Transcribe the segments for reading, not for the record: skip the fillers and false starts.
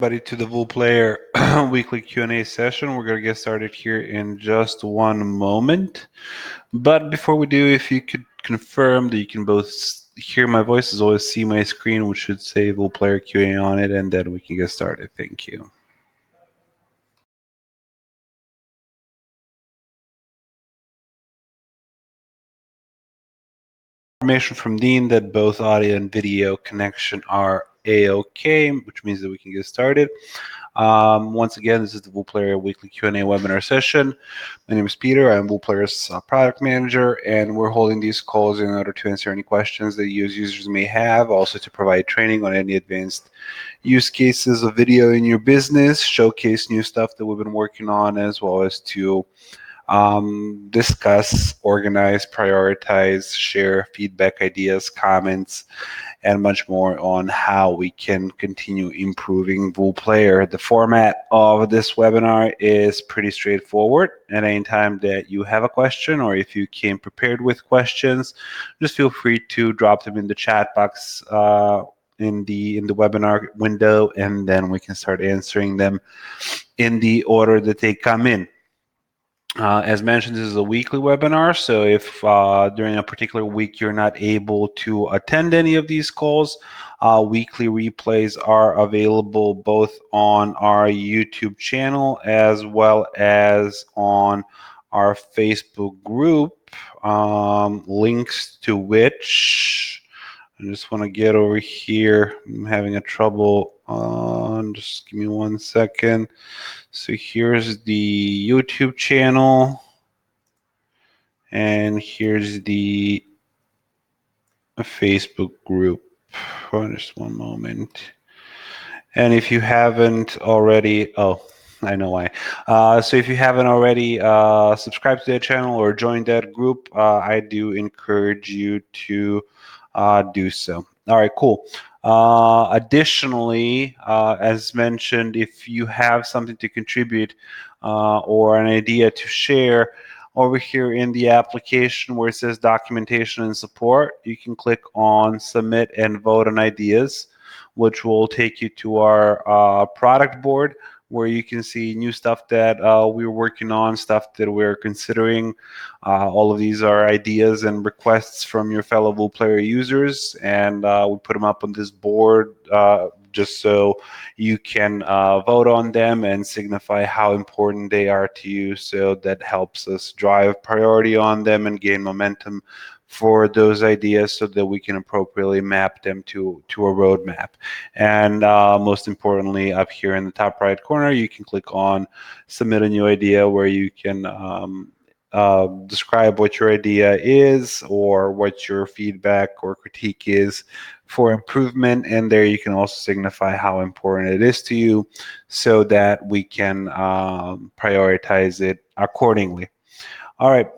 Everybody to the Wool Player weekly Q&A session. We're going to get started here in just one moment. But before we do, if you could confirm that you can both hear my voice as well as see my screen, which should say Wool Player Q&A on it, and then we can get started. Thank you. Information from Dean that both audio and video connection are A-OK, which means that we can get started. Once again, this is the Wool Player weekly Q&A webinar session. My name is Peter. I'm Wool Player's product manager, and we're holding these calls in order to answer any questions that you as users may have, also to provide training on any advanced use cases of video in your business, showcase new stuff that we've been working on, as well as to discuss, organize, prioritize, share feedback, ideas, comments, and much more on how we can continue improving Wool Player. The format of this webinar is pretty straightforward. At any time that you have a question, or if you came prepared with questions, just feel free to drop them in the chat box in the webinar window, and then we can start answering them in the order that they come in. As mentioned, this is a weekly webinar, so if during a particular week you're not able to attend any of these calls, weekly replays are available both on our YouTube channel as well as on our Facebook group, links to which I just want to get over here. I'm having a trouble. Just give me 1 second. So here's the YouTube channel, and here's the Facebook group. Just one moment. And if you haven't already, I know why. So if you haven't already subscribed to that channel or joined that group, I do encourage you to do so. All right, cool. Additionally, as mentioned, if you have something to contribute or an idea to share, over here in the application where it says documentation and support, you can click on submit and vote on ideas, which will take you to our product board, where you can see new stuff that we're working on, stuff that we're considering. All of these are ideas and requests from your fellow Wool Player users, and we put them up on this board just so you can vote on them and signify how important they are to you. So that helps us drive priority on them and gain momentum for those ideas so that we can appropriately map them to a roadmap. And most importantly, up here in the top right corner, you can click on submit a new idea, where you can describe what your idea is or what your feedback or critique is for improvement. And there you can also signify how important it is to you so that we can prioritize it accordingly. All right.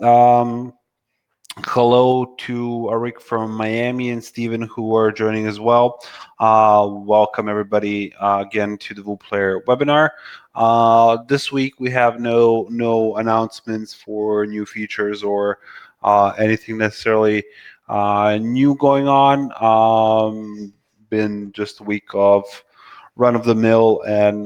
Hello to Arik from Miami and Stephen, who are joining as well. Welcome everybody again to the Wool Player webinar. This week we have no announcements for new features or anything necessarily new going on. Been just a week of run-of-the-mill and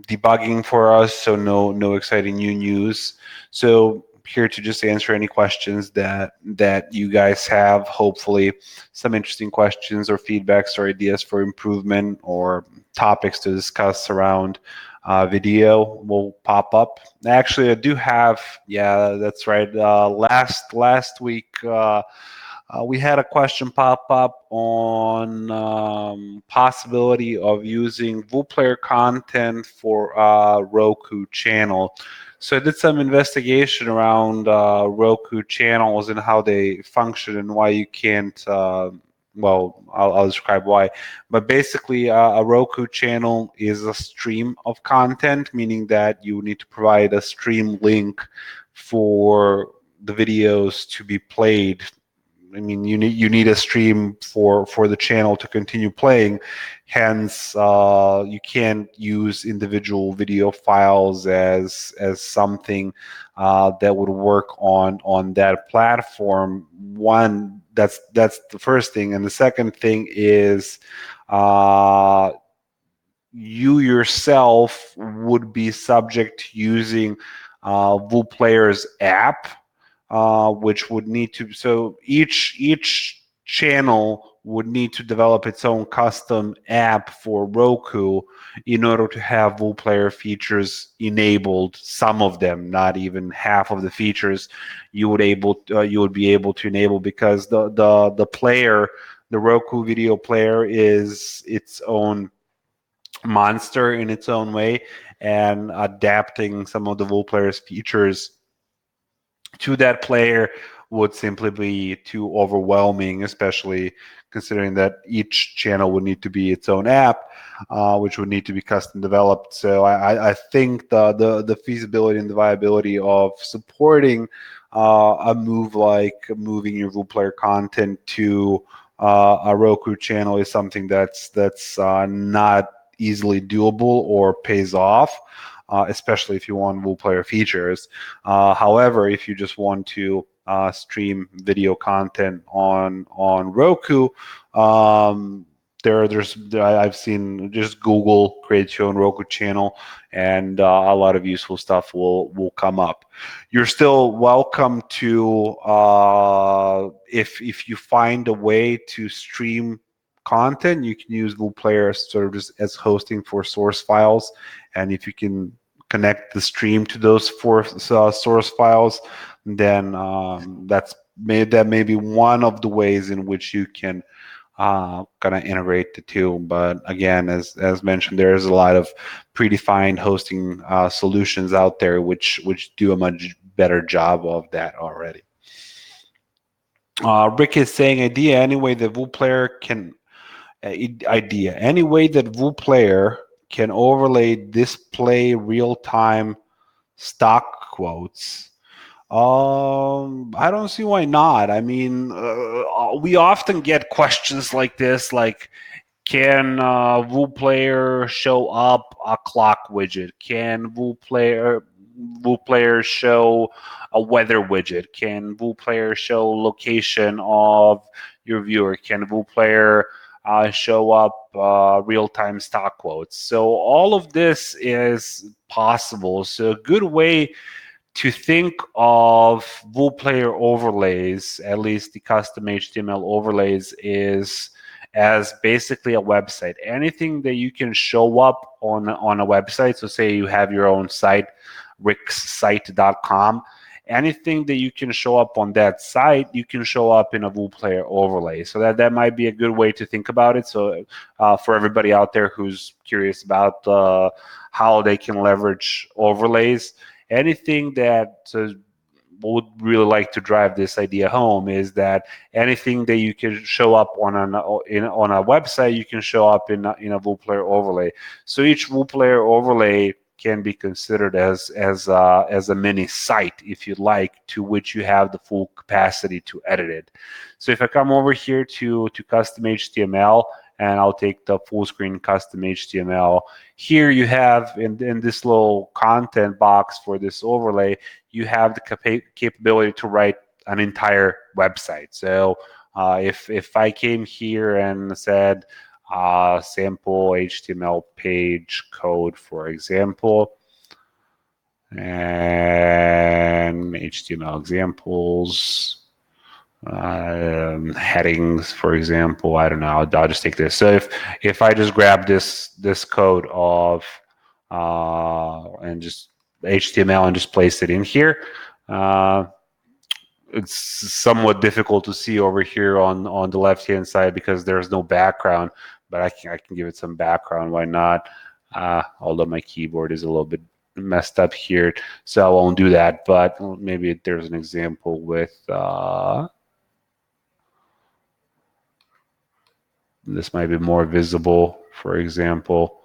debugging for us, so no exciting new news. So here to just answer any questions that you guys have. Hopefully some interesting questions or feedbacks or ideas for improvement or topics to discuss around video will pop up. Actually, I do have, yeah, that's right. Last week we had a question pop up on possibility of using Wool Player content for Roku channel. So I did some investigation around Roku channels and how they function and why you can't. Well, I'll describe why. But basically, a Roku channel is a stream of content, meaning that you need to provide a stream link for the videos to be played. I mean, you need a stream for the channel to continue playing. Hence, you can't use individual video files as something that would work on that platform. One, that's the first thing, and the second thing is you yourself would be subject to using VooPlayer's app, which would need to, so each channel would need to develop its own custom app for Roku in order to have VooPlayer features enabled. Some of them, not even half of the features, you would be able to enable, because the player, the Roku video player, is its own monster in its own way, and adapting some of the VooPlayer's features to that player would simply be too overwhelming, especially considering that each channel would need to be its own app, which would need to be custom developed. So I think the feasibility and the viability of supporting a move like moving your VooPlayer content to a Roku channel is something that's not easily doable or pays off. Especially if you want VooPlayer features. However, if you just want to stream video content on Roku, I've seen, just Google create your own Roku channel, and a lot of useful stuff will come up. You're still welcome to, if you find a way to stream content, you can use VooPlayer sort of just as hosting for source files, and if you can connect the stream to those source files, then that may be one of the ways in which you can kind of integrate the two. But again, as mentioned, there's a lot of predefined hosting solutions out there which do a much better job of that already. Rick is saying, idea any way that VooPlayer can overlay display real-time stock quotes. I don't see why not. I mean, we often get questions like this, like, can VooPlayer show up a clock widget? Can VooPlayer show a weather widget? Can VooPlayer show location of your viewer? Can VooPlayer show up real-time stock quotes? So all of this is possible. So a good way to think of VooPlayer overlays, at least the custom HTML overlays, is as basically a website. Anything that you can show up on a website, so say you have your own site, rickssite.com, anything that you can show up on that site, you can show up in a VooPlayer overlay. So that might be a good way to think about it. So for everybody out there who's curious about how they can leverage overlays, anything that would really like to drive this idea home is that anything that you can show up on a website, you can show up in a VooPlayer overlay. So each VooPlayer overlay can be considered as a mini site, if you'd like, to which you have the full capacity to edit it. So if I come over here to custom HTML, and I'll take the full screen custom HTML. Here you have, in this little content box for this overlay, you have the capability to write an entire website. So if I came here and said sample HTML page code, for example, and HTML examples, headings, for example, I don't know, I'll just take this. So if I just grab this code of and just HTML and just place it in here, it's somewhat difficult to see over here on the left hand side because there's no background, but I can give it some background. Why not? Although my keyboard is a little bit messed up here, so I won't do that. But maybe there's an example with this might be more visible. For example,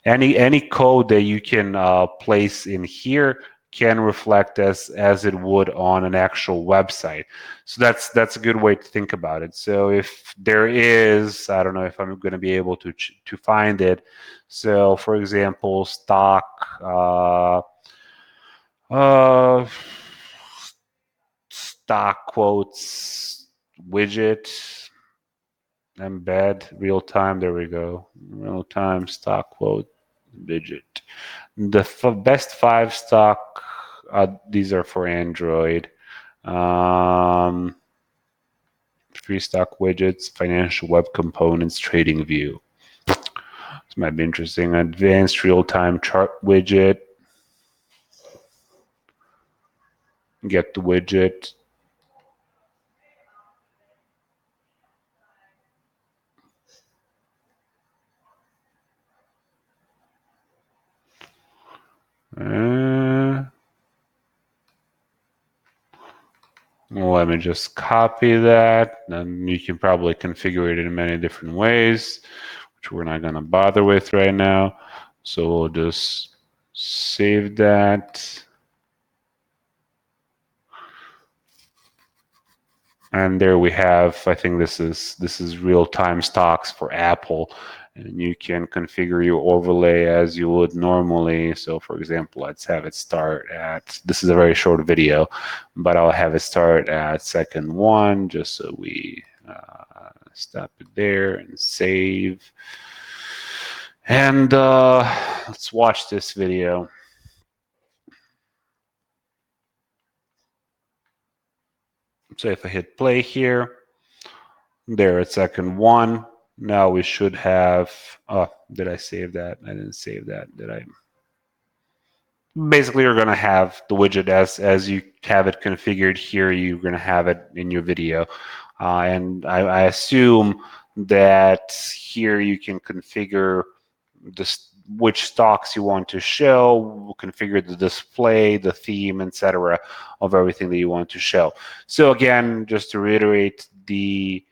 any code that you can place in here can reflect as it would on an actual website. So that's a good way to think about it. So if there is, I don't know if I'm going to be able to find it. So for example, stock stock quotes widget. embed real time. There we go. Real time stock quote widget. The best 5 stock. These are for Android. Free stock widgets, financial web components, trading view. This might be interesting. Advanced real-time chart widget. Get the widget. Let me just copy that, and you can probably configure it in many different ways, which we're not going to bother with right now. So we'll just save that. And there we have, I think this is real-time stocks for Apple. And you can configure your overlay as you would normally. So for example, let's have it start at, this is a very short video, but I'll have it start at second 1, just so we stop it there and save. And let's watch this video. So if I hit play here, there at second 1, now we should have, did I save that? I didn't save that, did I? Basically, you're going to have the widget as you have it configured here, you're going to have it in your video. And I assume that here you can configure which stocks you want to show, configure the display, the theme, etc. of everything that you want to show. So again, just to reiterate, the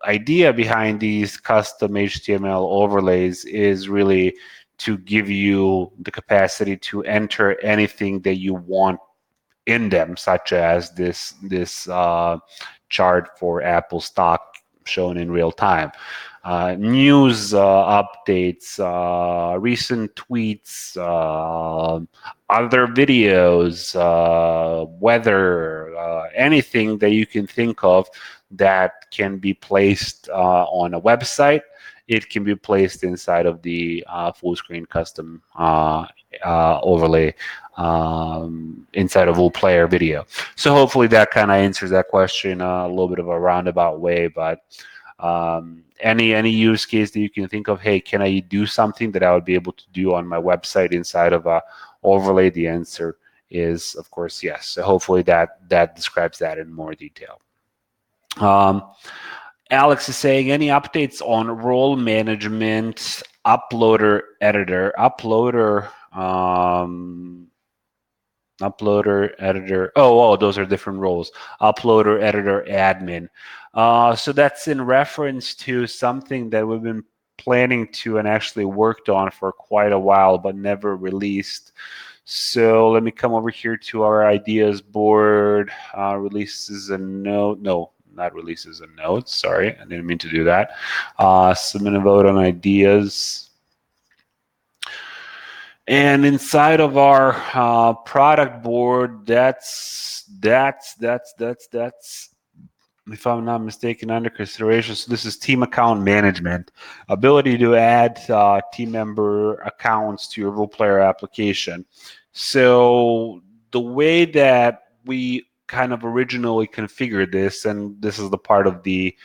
idea behind these custom HTML overlays is really to give you the capacity to enter anything that you want in them, such as this chart for Apple stock shown in real time. News updates, recent tweets, other videos, weather, anything that you can think of that can be placed on a website. It can be placed inside of the full screen custom overlay inside of WooPlayer video. So hopefully that kind of answers that question a little bit of a roundabout way, but any use case that you can think of, hey, can I do something that I would be able to do on my website inside of a overlay? The answer is, of course, yes. So hopefully that describes that in more detail. Alex is saying, any updates on role management, uploader, editor, uploader, editor. Oh, those are different roles. Uploader, editor, admin. So that's in reference to something that we've been planning to and actually worked on for quite a while, but never released. So let me come over here to our ideas board. Releases a note. No, not releases and notes. Sorry, I didn't mean to do that. Submit a vote on ideas. And inside of our product board, that's if I'm not mistaken, under consideration. So this is team account management, ability to add team member accounts to your WooPlayer application. So the way that we kind of originally configured this, and this is the part of the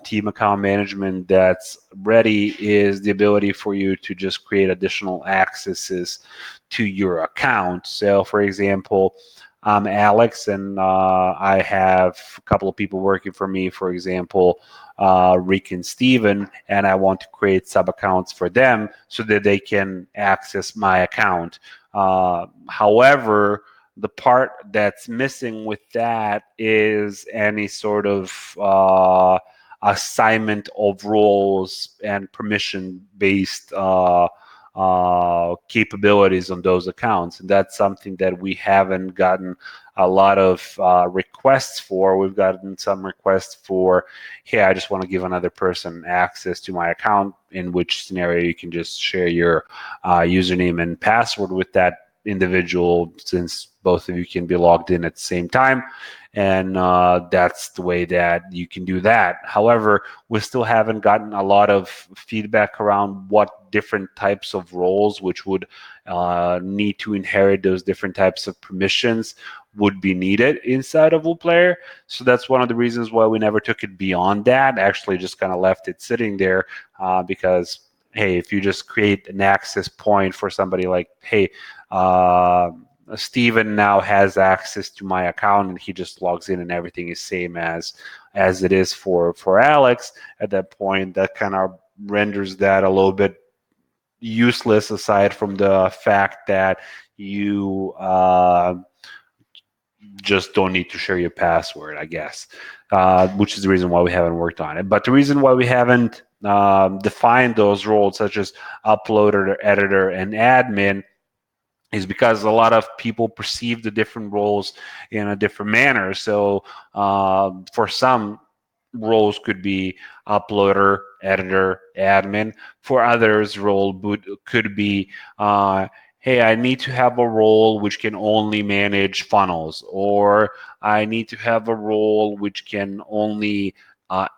team account management that's ready, is the ability for you to just create additional accesses to your account. So for example, I'm Alex, and I have a couple of people working for me, for example, Rick and Steven, and I want to create sub-accounts for them so that they can access my account. However, the part that's missing with that is any sort of assignment of roles and permission-based capabilities on those accounts. And that's something that we haven't gotten a lot of requests for. We've gotten some requests for, hey, I just want to give another person access to my account, in which scenario you can just share your username and password with that individual, since both of you can be logged in at the same time, and that's the way that you can do that. However, we still haven't gotten a lot of feedback around what different types of roles which would need to inherit those different types of permissions would be needed inside of WooPlayer. So that's one of the reasons why we never took it beyond that. Actually, just kind of left it sitting there because, hey, if you just create an access point for somebody like, hey, Steven now has access to my account and he just logs in and everything is same as it is for Alex, at that point, that kind of renders that a little bit useless, aside from the fact that you just don't need to share your password, I guess, which is the reason why we haven't worked on it. But the reason why we haven't defined those roles, such as uploader, editor, and admin, is because a lot of people perceive the different roles in a different manner. So for some, roles could be uploader, editor, admin. For others, role could be hey, I need to have a role which can only manage funnels, or I need to have a role which can only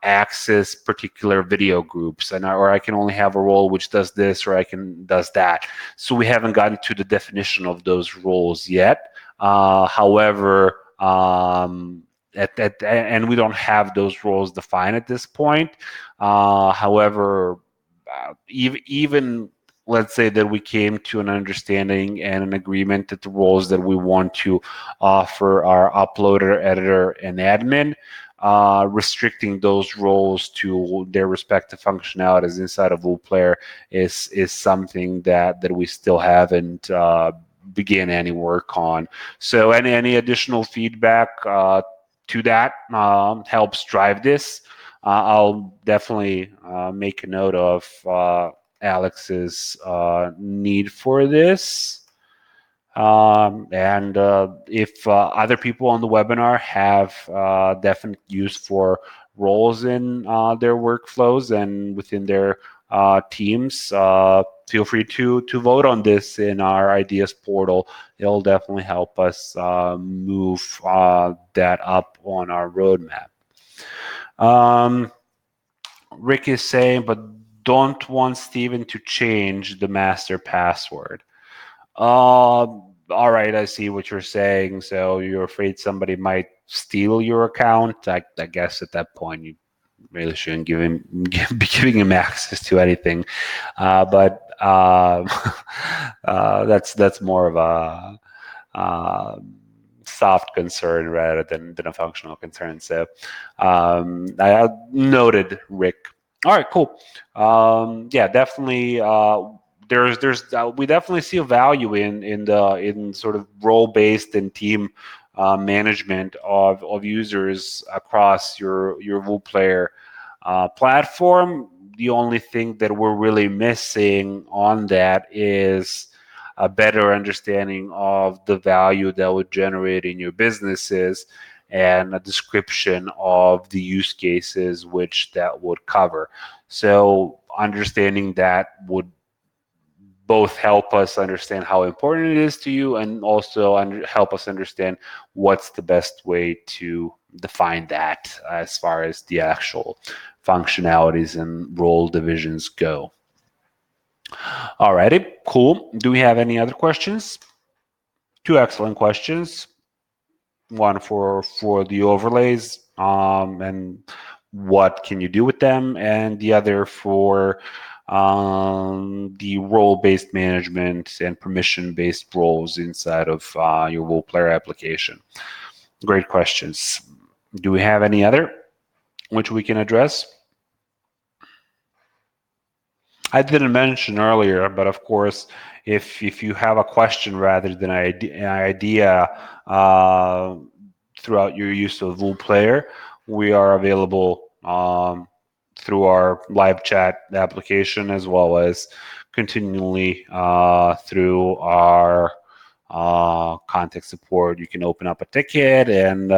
access particular video groups, or I can only have a role which does this, or does that. So we haven't gotten to the definition of those roles yet. However, and we don't have those roles defined at this point. However, even let's say that we came to an understanding and an agreement that the roles that we want to offer are uploader, editor, and admin. Restricting those roles to their respective functionalities inside of WooPlayer is something that we still haven't begin any work on. So any additional feedback to that helps drive this. I'll definitely make a note of Alex's need for this. And if other people on the webinar have definite use for roles in their workflows and within their teams, feel free to vote on this in our ideas portal. It'll definitely help us move that up on our roadmap. Rick is saying, but don't want Steven to change the master password. All right, I see what you're saying. So you're afraid somebody might steal your account. I guess at that point you really shouldn't be giving him access to anything. But that's more of a soft concern rather than a functional concern. So I noted, Rick. All right, cool. Yeah, definitely. We definitely see a value in sort of role-based and team management of users across your WooPlayer platform. The only thing that we're really missing on that is a better understanding of the value that would generate in your businesses and a description of the use cases which that would cover. So understanding that would both help us understand how important it is to you and also help us understand what's the best way to define that as far as the actual functionalities and role divisions go. Alrighty, cool. Do we have any other questions? Two excellent questions. One for the overlays and what can you do with them, and the other for the role-based management and permission-based roles inside of your WooPlayer application. Great questions. Do we have any other which we can address? I didn't mention earlier, but of course, if you have a question rather than an idea throughout your use of WooPlayer, we are available through our live chat application, as well as continually through our contact support. You can open up a ticket and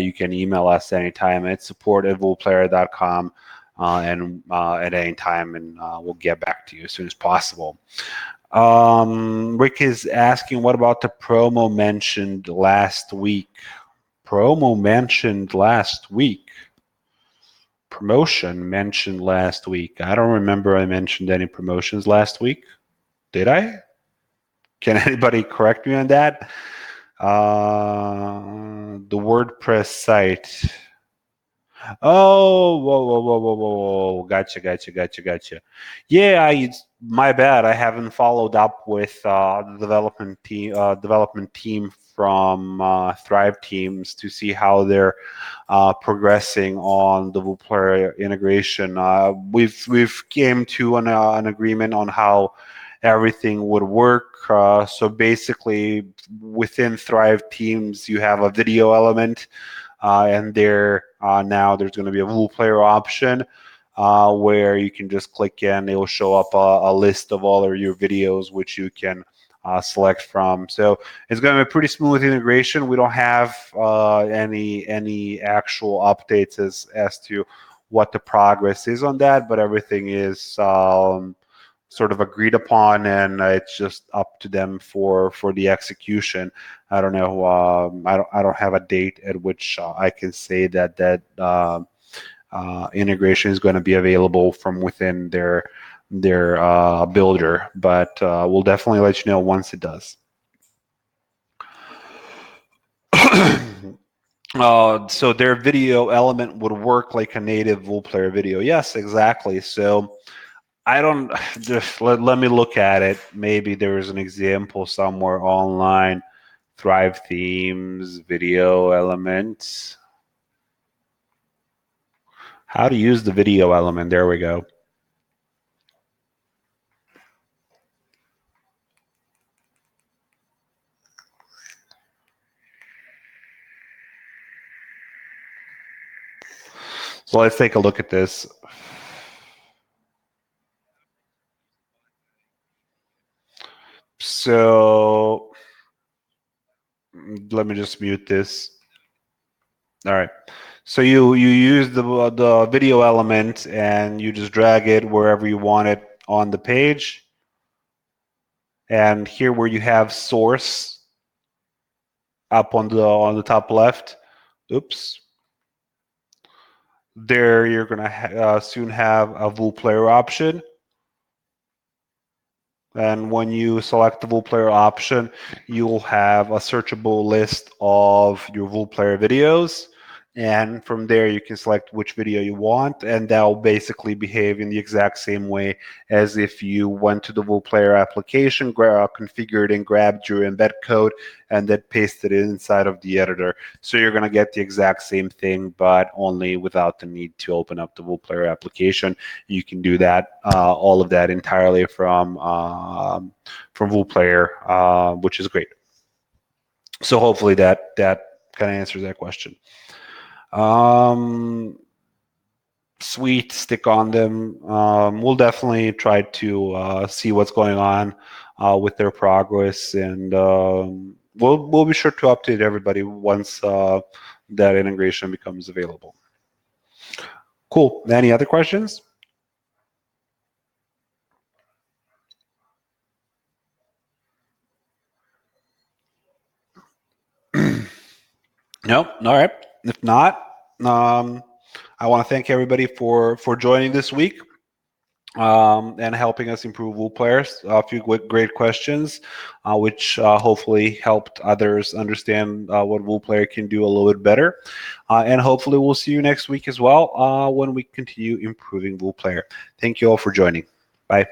you can email us anytime at support@woolplayer.com. and at any time, and we'll get back to you as soon as possible. Rick is asking, what about the promo mentioned last week? Promo mentioned last week. Promotion mentioned last week. I don't remember I mentioned any promotions last week. Did I? Can anybody correct me on that? The WordPress site. Oh, whoa. Gotcha. Yeah, my bad. I haven't followed up with the development team from Thrive Teams to see how they're progressing on the WooPlayer integration. We've came to an agreement on how everything would work. So basically, within Thrive Teams, you have a video element. And now there's going to be a WooPlayer option where you can just click in. It will show up a list of all of your videos, which you can select from. So it's going to be a pretty smooth integration. We don't have any actual updates as to what the progress is on that, but everything is sort of agreed upon, and it's just up to them for the execution. I don't know. I don't have a date at which I can say that integration is going to be available from within their builder, but we'll definitely let you know once it does. So their video element would work like a native WooPlayer video. Yes, exactly. So I don't just let me look at it. Maybe there is an example somewhere online. Thrive Themes, video elements. How to use the video element. There we go. So let's take a look at this. So let me just mute this. All right. So you use the video element and you just drag it wherever you want it on the page. And here where you have source up on the top left, oops. There you're gonna soon have a WooPlayer option. And when you select the WooPlayer option, you'll have a searchable list of your WooPlayer videos. And from there, you can select which video you want, and that'll basically behave in the exact same way as if you went to the WooPlayer application, configured and grabbed your embed code, and then pasted it inside of the editor. So you're going to get the exact same thing, but only without the need to open up the WooPlayer application. You can do that, all of that entirely from WooPlayer, which is great. So hopefully that kind of answers that question. Sweet, stick on them. We'll definitely try to see what's going on with their progress, and we'll be sure to update everybody once that integration becomes available. Cool. Any other questions? No. All right. If not, I want to thank everybody for joining this week and helping us improve WooPlayers. A few great questions, which hopefully helped others understand what WooPlayer can do a little bit better. And hopefully we'll see you next week as well when we continue improving WooPlayer. Thank you all for joining. Bye.